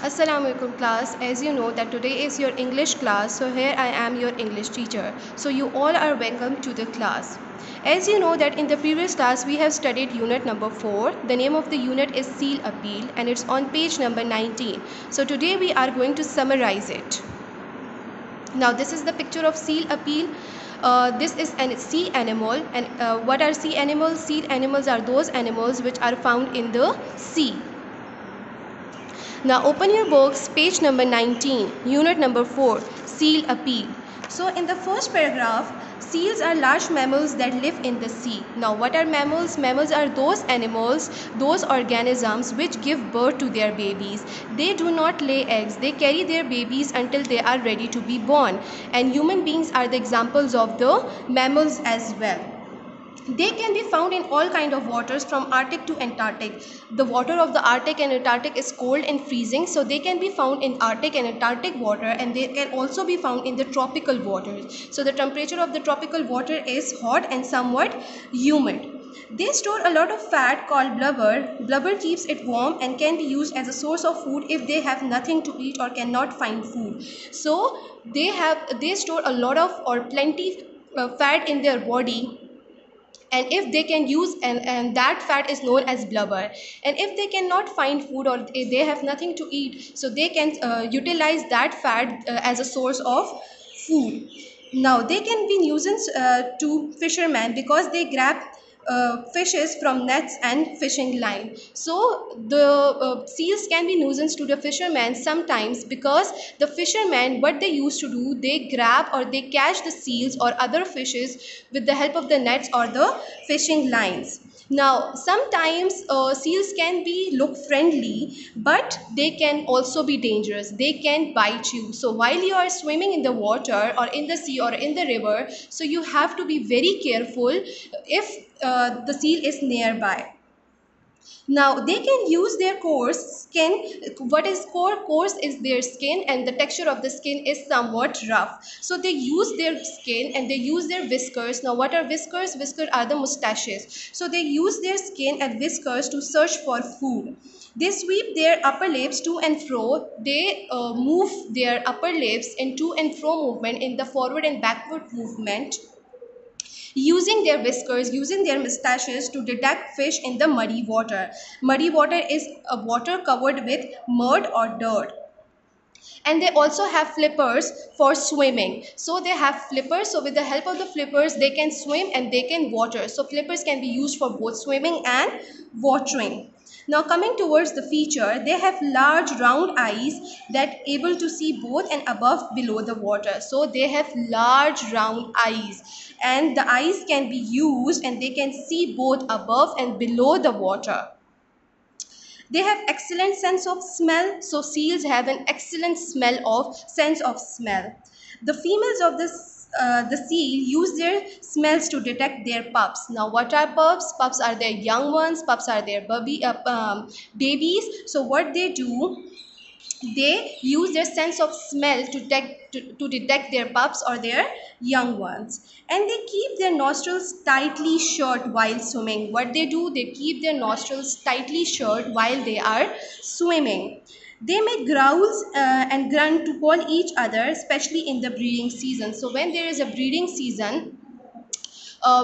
Assalamualaikum class. As you know that today is your English class, so here I am your English teacher. So you all are welcome to the class. As you know that in the previous class we have studied unit number 4. The name of the unit is Seal Appeal and it's on page number 19. So today we are going to summarize it. Now this is the picture of seal appeal. This is a sea animal, and what are sea animals? Sea animals are those animals which are found in the sea. Now open your books, page number 19, unit number 4, seal appeal. So in the first paragraph, seals are large mammals that live in the sea. Now what are mammals? Mammals are those animals, those organisms which give birth to their babies. They do not lay eggs. They carry their babies until they are ready to be born. And human beings are the examples of the mammals as well. They can be found in all kind of waters from Arctic to Antarctic. The water of the Arctic and Antarctic is cold and freezing, so they can be found in Arctic and Antarctic water, and they can also be found in the tropical waters. So the temperature of the tropical water is hot and somewhat humid. They store a lot of fat called blubber. Blubber keeps it warm and can be used as a source of food if they have nothing to eat or cannot find food. So they store a lot of or plenty fat in their body, and if they can use and that fat is known as blubber. And if they cannot find food or they have nothing to eat, so they can utilize that fat as a source of food. Now they can be nuisance to fishermen because they grab fishes from nets and fishing line. So the seals can be nuisance to the fishermen sometimes, because the fishermen, what they used to do, they grab or they catch the seals or other fishes with the help of the nets or the fishing lines. Now sometimes seals can be look friendly, but they can also be dangerous. They can bite you. So while you are swimming in the water or in the sea or in the river, so you have to be very careful if the seal is nearby. Now they can use their coarse skin. What is coarse is their skin, and the texture of the skin is somewhat rough. So they use their skin and they use their whiskers. Now what are whiskers? Whiskers are the mustaches. So they use their skin and whiskers to search for food. They sweep their upper lips to and fro. They move their upper lips in to and fro movement, in the forward and backward movement, using their whiskers, using their mustaches to detect fish in the muddy water. Muddy water is a water covered with mud or dirt. And they also have flippers for swimming. So they have flippers, so with the help of the flippers they can swim and they can water. So flippers can be used for both swimming and watering. Now coming towards the feature, they have large round eyes that able to see both and above below the water. So they have large round eyes, and the eyes can be used and they can see both above and below the water. They have excellent sense of smell. So seals have an excellent sense of smell. The females of the seal use their smells to detect their pups. Now what are pups? Pups are their young ones. Pups are their babies. So what they do, they use their sense of smell to detect their pups or their young ones. And they keep their nostrils tightly shut while swimming. What they do, they keep their nostrils tightly shut while they are swimming. They make growls and grunt to call each other, especially in the breeding season. So when there is a breeding season,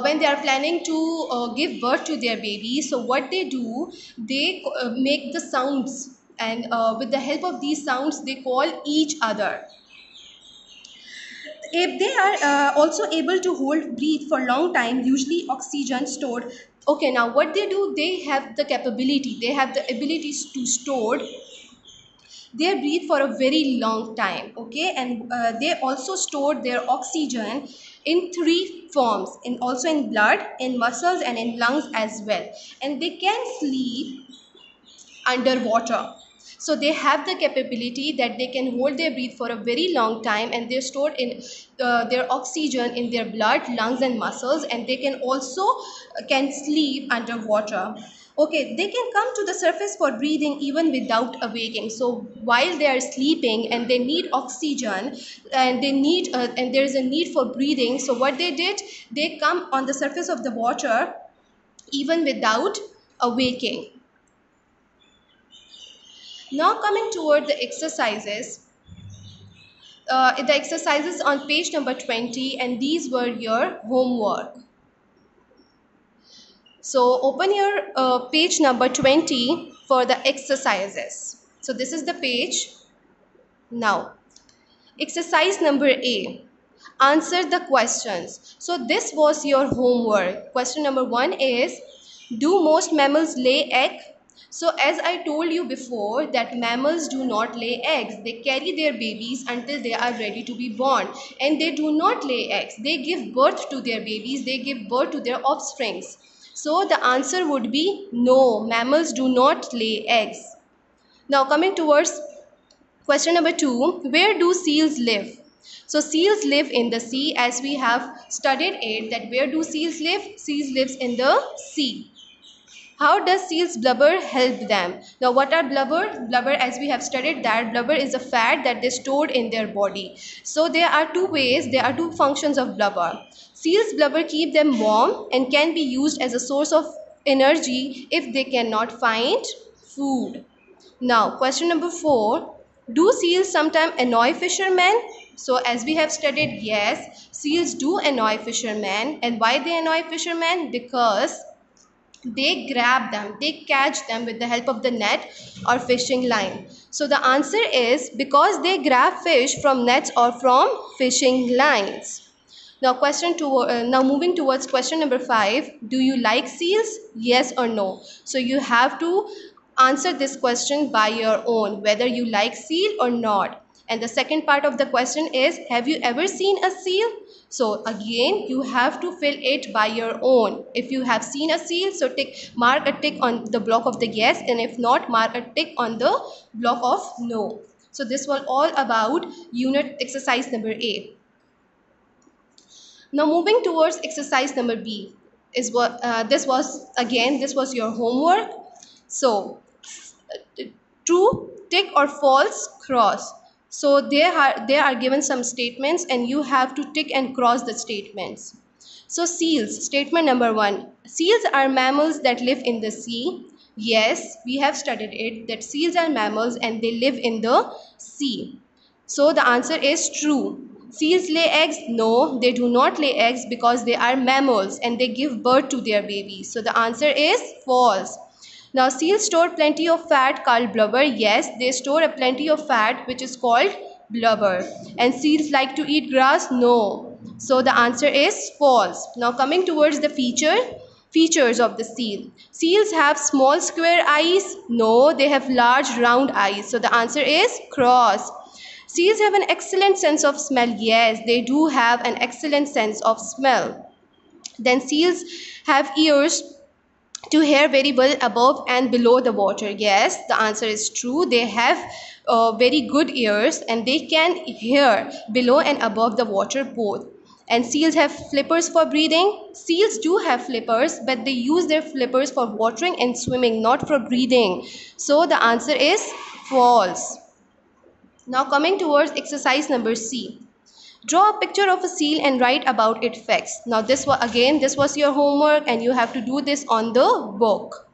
when they are planning to give birth to their baby, so what they do, they make the sounds, and with the help of these sounds they call each other. If they are also able to hold breathe for long time, usually oxygen stored. Okay, now what they do, they have the capability, they have the abilities to store their breathe for a very long time. Okay, and they also store their oxygen in three forms, in also in blood, in muscles, and in lungs as well. And they can sleep underwater. So they have the capability that they can hold their breath for a very long time, and they're stored in their oxygen in their blood, lungs, and muscles, and they can also can sleep underwater. Okay, they can come to the surface for breathing even without awaking. So while they are sleeping and they need oxygen, and they need and there is a need for breathing, so what they did, they come on the surface of the water even without awaking. Now coming toward the exercises on page number 20, and these were your homework. So open your page number 20 for the exercises. So this is the page. Now, exercise number A. Answer the questions. So this was your homework. Question number 1 is, do most mammals lay egg? So as I told you before that mammals do not lay eggs. They carry their babies until they are ready to be born, and they do not lay eggs. They give birth to their babies. They give birth to their offsprings. So the answer would be no, mammals do not lay eggs. Now coming towards question number 2, where do seals live? So seals live in the sea, as we have studied it, that where do seals live? Seals lives in the sea. How does seals blubber help them? Now what are blubber? Blubber, as we have studied, that blubber is a fat that they stored in their body. So there are two functions of blubber. Seals blubber keep them warm and can be used as a source of energy if they cannot find food. Now, question number 4. Do seals sometimes annoy fishermen? So, as we have studied, yes, seals do annoy fishermen. And why they annoy fishermen? Because they grab them, they catch them with the help of the net or fishing line. So, the answer is because they grab fish from nets or from fishing lines. Now, now moving towards question number 5. Do you like seals? Yes or no? So you have to answer this question by your own, whether you like seal or not. And the second part of the question is, have you ever seen a seal? So again, you have to fill it by your own. If you have seen a seal, so mark a tick on the block of the yes, and if not, mark a tick on the block of no. So this was all about unit exercise number A. Now moving towards exercise number B is what this was your homework. So true, tick, or false, cross. So they are given some statements and you have to tick and cross the statements. So seals, statement number 1. Seals are mammals that live in the sea. Yes, we have studied it, that seals are mammals and they live in the sea. So the answer is true. Seals lay eggs? No, they do not lay eggs because they are mammals and they give birth to their babies. So the answer is false. Now seals store plenty of fat called blubber. Yes, they store a plenty of fat which is called blubber. And seals like to eat grass? No. So the answer is false. Now coming towards the features of the seal. Seals have small square eyes? No, they have large round eyes. So the answer is cross. Seals have an excellent sense of smell. Yes, they do have an excellent sense of smell. Then seals have ears to hear very well above and below the water. Yes, the answer is true. They have very good ears and they can hear below and above the water both. And seals have flippers for breathing. Seals do have flippers, but they use their flippers for watering and swimming, not for breathing. So the answer is false. Now coming towards exercise number C. Draw a picture of a seal and write about its facts. Now this was your homework and you have to do this on the book.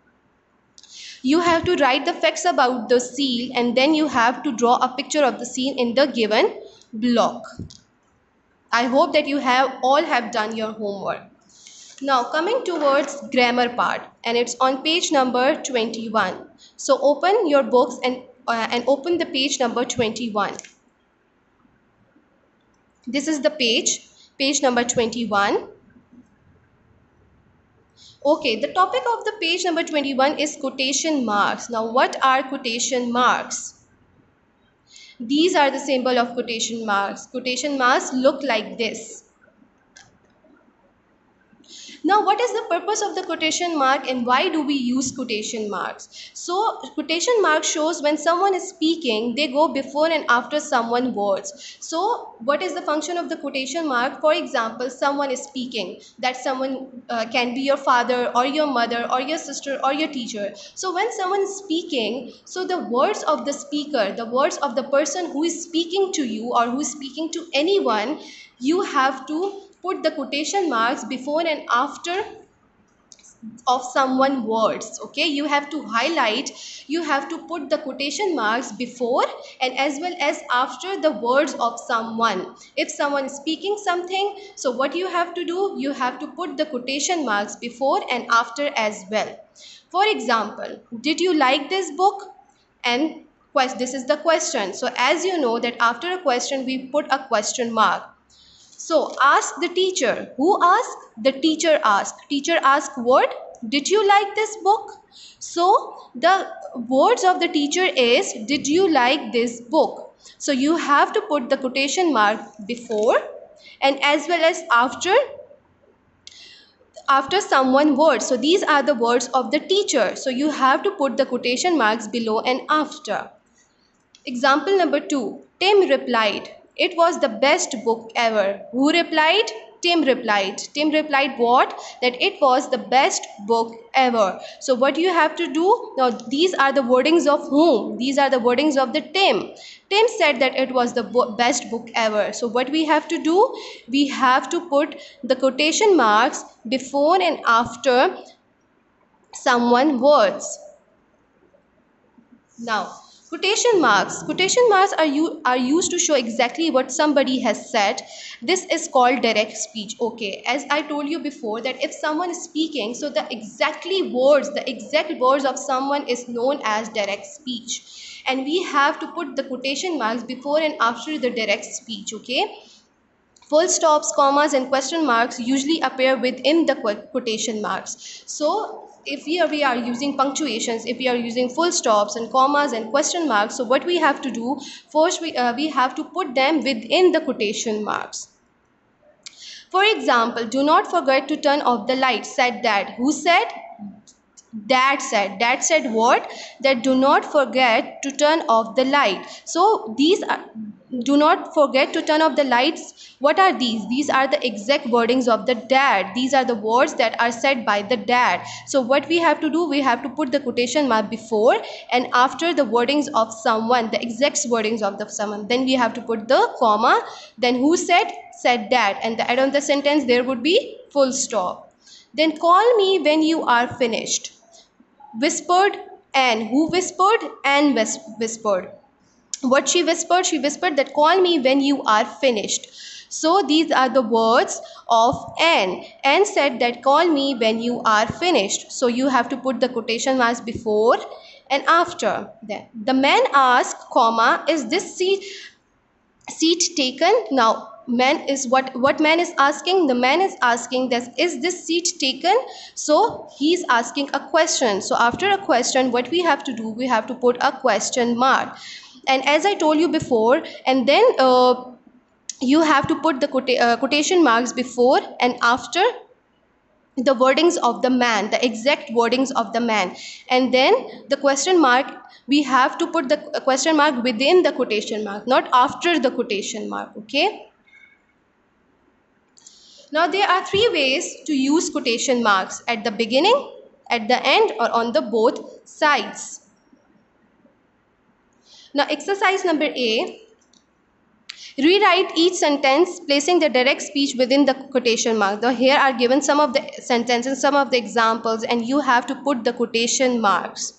You have to write the facts about the seal and then you have to draw a picture of the seal in the given block. I hope that you all have done your homework. Now coming towards grammar part, and it's on page number 21. So open your books and open the page number 21. This is the page number 21. Okay, the topic of the page number 21 is quotation marks. Now what are quotation marks? These are the symbol of quotation marks. Quotation marks look like this. Now, what is the purpose of the quotation mark and why do we use quotation marks? So, quotation mark shows when someone is speaking, they go before and after someone's words. So, what is the function of the quotation mark? For example, someone is speaking. That someone can be your father or your mother or your sister or your teacher. So, when someone is speaking, so the words of the speaker, the words of the person who is speaking to you or who is speaking to anyone, you have to put the quotation marks before and after of someone words. Okay, you have to highlight, you have to put the quotation marks before and as well as after the words of someone. If someone is speaking something, so what you have to do, you have to put the quotation marks before and after as well. For example, did you like this book? And this is the question. So as you know that after a question we put a question mark. So ask the teacher. Who asked? The teacher asked. Teacher asked what? Did you like this book? So the words of the teacher is, did you like this book? So you have to put the quotation mark before and as well as after someone words. So these are the words of the teacher. So you have to put the quotation marks below and after. Example number 2. Tim replied, it was the best book ever. Who replied? Tim replied. Tim replied what? That it was the best book ever. So what you have to do? Now these are the wordings of whom? These are the wordings of the Tim. Tim said that it was the best book ever. So what we have to do? We have to put the quotation marks before and after someone words. Now, quotation marks. Quotation marks are used to show exactly what somebody has said. This is called direct speech. Okay, as I told you before that if someone is speaking, so the exact words of someone is known as direct speech. And we have to put the quotation marks before and after the direct speech. Okay. Full stops, commas and question marks usually appear within the quotation marks. So if we are using punctuations, if we are using full stops and commas and question marks, so what we have to do, first we have to put them within the quotation marks. For example, do not forget to turn off the light, said Dad. Who said? Dad said. Dad said what? That do not forget to turn off the light. So these are, do not forget to turn off the lights. What are these? These are the exact wordings of the dad. These are the words that are said by the dad. So what we have to do, we have to put the quotation mark before and after the wordings of someone, the exact wordings of the someone. Then we have to put the comma. Then who said? Said dad. And the end of the sentence there would be full stop. Then call me when you are finished. Whispered Anne. Who whispered? Anne whispered. What she whispered? She whispered that call me when you are finished. So these are the words of Anne. Anne said that call me when you are finished. So you have to put the quotation marks before and after. Then the man asked, comma, is this seat taken? Now man is what man is asking? The man is asking that is this seat taken? So he is asking a question. So after a question, what we have to do, we have to put a question mark. And as I told you before, and then you have to put the quotation marks before and after the wordings of the man, the exact wordings of the man. And then the question mark, we have to put the question mark within the quotation mark, not after the quotation mark. Okay. Now there are 3 ways to use quotation marks: at the beginning, at the end, or on the both sides. Now exercise number A. Rewrite each sentence placing the direct speech within the quotation mark. Now here are given some of the sentences, some of the examples, and you have to put the quotation marks.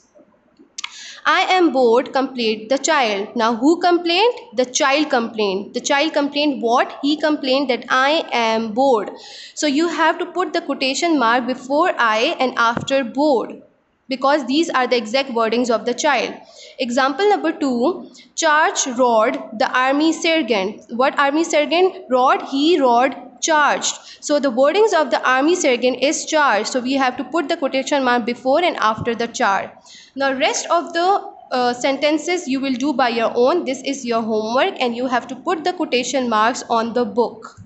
I am bored, complained the child. Now who complained? The child complained. The child complained what? He complained that I am bored. So you have to put the quotation mark before I and after bored, because these are the exact wordings of the child. Example number 2, Charge roared the army sergeant. What army sergeant roared? He roared charged. So the wordings of the army sergeant is charged. So we have to put the quotation mark before and after the charge. Now rest of the sentences you will do by your own. This is your homework and you have to put the quotation marks on the book.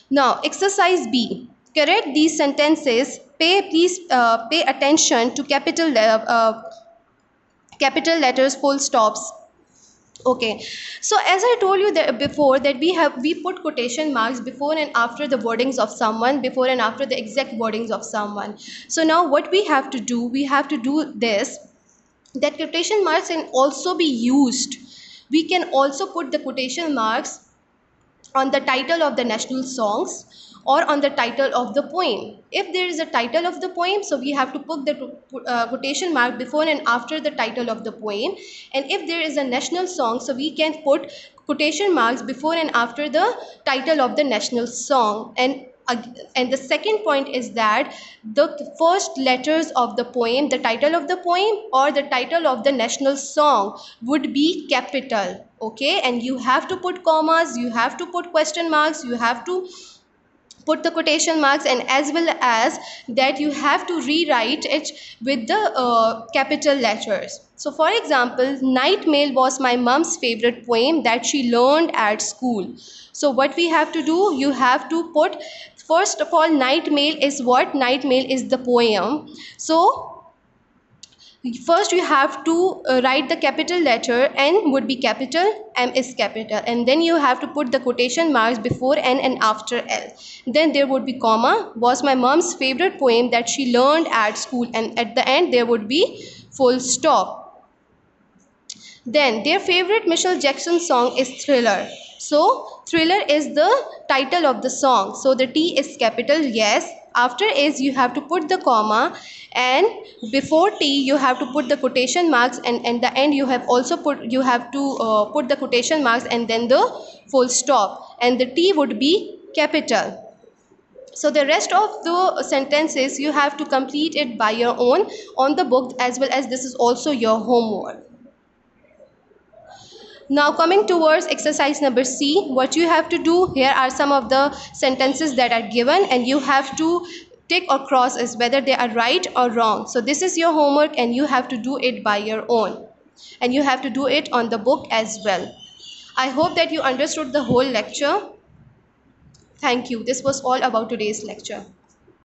Now exercise B. Correct these sentences. Please pay attention to capital letters, full stops. Okay, so as I told you that before, that we put quotation marks before and after the wordings of someone, before and after the exact wordings of someone. So now what we have to do, we have to do this, that quotation marks can also be used. We can also put the quotation marks on the title of the national songs, or on the title of the poem. If there is a title of the poem, so we have to put the quotation mark before and after the title of the poem. And if there is a national song, so we can put quotation marks before and after the title of the national song. And the second point is that the first letters of the poem, the title of the poem or the title of the national song, would be capital. Okay, and you have to put commas, you have to put question marks, you have to put the quotation marks, and as well as that you have to rewrite it with the capital letters. So for example, Night Mail was my mom's favorite poem that she learned at school. So what we have to do, you have to put, first of all, Night Mail is what? Night Mail is the poem. So first you have to write the capital letter. N would be capital, M is capital, and then you have to put the quotation marks before N and after L. Then there would be comma, was my mom's favorite poem that she learned at school, and at the end there would be full stop. Then their favorite Michael Jackson song is Thriller. So Thriller is the title of the song, so the T is capital, yes. After is you have to put the comma, and before T you have to put the quotation marks, and at the end you have also put, you have to put the quotation marks and then the full stop, and the T would be capital. So the rest of the sentences you have to complete it by your own on the book, as well as this is also your homework. Now coming towards exercise number C, what you have to do, here are some of the sentences that are given, and you have to tick or cross as whether they are right or wrong. So this is your homework and you have to do it by your own, and you have to do it on the book as well. I hope that you understood the whole lecture. Thank you. This was all about today's lecture.